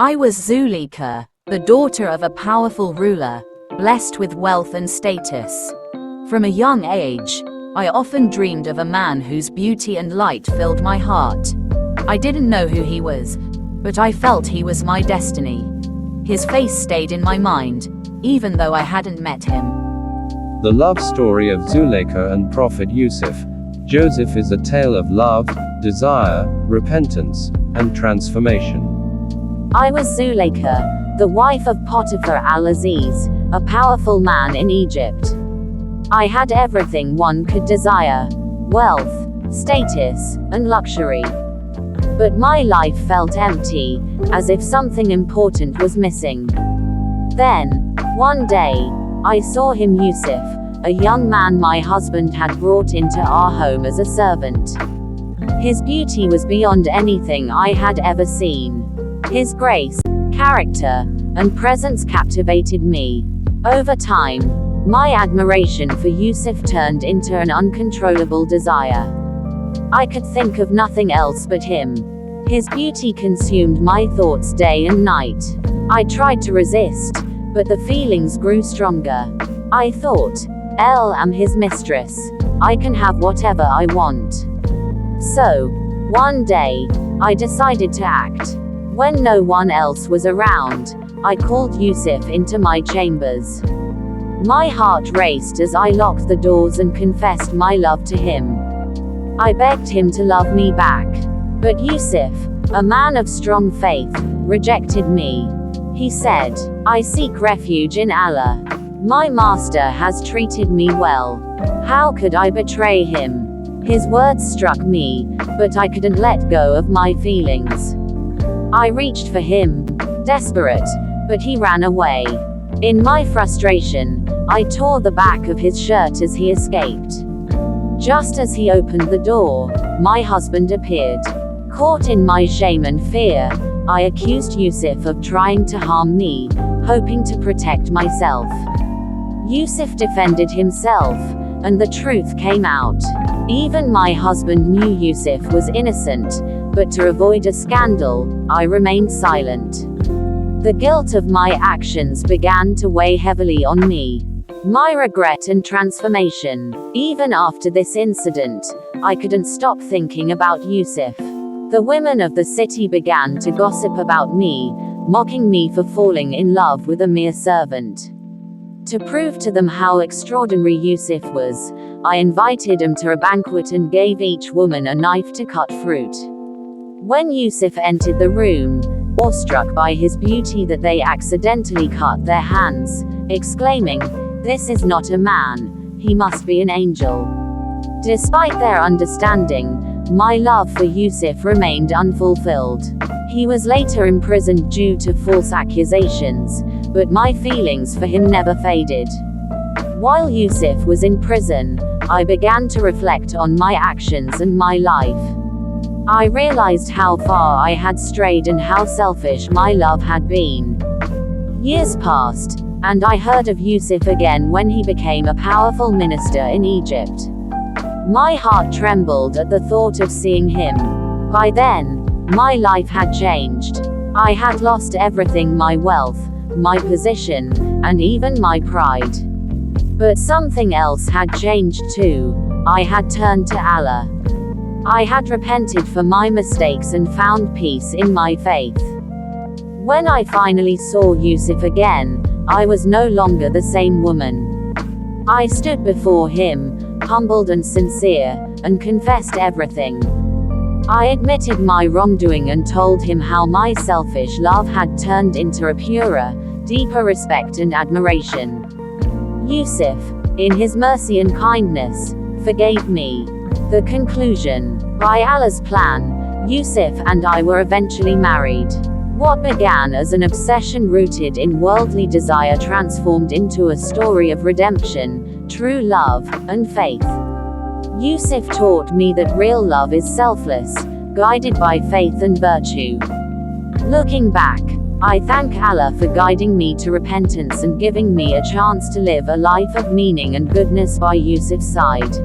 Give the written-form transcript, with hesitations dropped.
I was Zulekha, the daughter of a powerful ruler, blessed with wealth and status. From a young age, I often dreamed of a man whose beauty and light filled my heart. I didn't know who he was, but I felt he was my destiny. His face stayed in my mind, even though I hadn't met him. The love story of Zulekha and Prophet Yousuf. Joseph is a tale of love, desire, repentance, and transformation. I was Zulekha, the wife of Potiphar al-Aziz, a powerful man in Egypt. I had everything one could desire: wealth, status, and luxury. But my life felt empty, as if something important was missing. Then, one day, I saw him, Yousuf, a young man my husband had brought into our home as a servant. His beauty was beyond anything I had ever seen. His grace, character, and presence captivated me. Over time, my admiration for Yousuf turned into an uncontrollable desire. I could think of nothing else but him. His beauty consumed my thoughts day and night. I tried to resist, but the feelings grew stronger. I thought, I'm his mistress. I can have whatever I want. So, one day, I decided to act. When no one else was around, I called Yousuf into my chambers. My heart raced as I locked the doors and confessed my love to him. I begged him to love me back. But Yousuf, a man of strong faith, rejected me. He said, "I seek refuge in Allah. My master has treated me well. How could I betray him?" His words struck me, but I couldn't let go of my feelings. I reached for him, desperate, but he ran away. In my frustration, I tore the back of his shirt as he escaped. Just as he opened the door, my husband appeared. Caught in my shame and fear, I accused Yousuf of trying to harm me, hoping to protect myself. Yousuf defended himself, and the truth came out. Even my husband knew Yousuf was innocent, but to avoid a scandal, I remained silent. The guilt of my actions began to weigh heavily on me. My regret and transformation. Even after this incident, I couldn't stop thinking about Yousuf. The women of the city began to gossip about me, mocking me for falling in love with a mere servant. To prove to them how extraordinary Yousuf was, I invited him to a banquet and gave each woman a knife to cut fruit. When Yousuf entered the room, awestruck by his beauty, that they accidentally cut their hands, exclaiming, "This is not a man, he must be an angel." Despite their understanding, my love for Yousuf remained unfulfilled. He was later imprisoned due to false accusations, but my feelings for him never faded. While Yousuf was in prison, I began to reflect on my actions and my life. I realized how far I had strayed and how selfish my love had been. Years passed, and I heard of Yousuf again when he became a powerful minister in Egypt. My heart trembled at the thought of seeing him. By then, my life had changed. I had lost everything: my wealth, my position, and even my pride. But something else had changed too. I had turned to Allah. I had repented for my mistakes and found peace in my faith. When I finally saw Yousuf again, I was no longer the same woman. I stood before him, humbled and sincere, and confessed everything. I admitted my wrongdoing and told him how my selfish love had turned into a purer, deeper respect and admiration. Yousuf, in his mercy and kindness, forgave me. The conclusion. By Allah's plan, Yousuf and I were eventually married. What began as an obsession rooted in worldly desire transformed into a story of redemption, true love, and faith. Yousuf taught me that real love is selfless, guided by faith and virtue. Looking back, I thank Allah for guiding me to repentance and giving me a chance to live a life of meaning and goodness by Yousuf's side.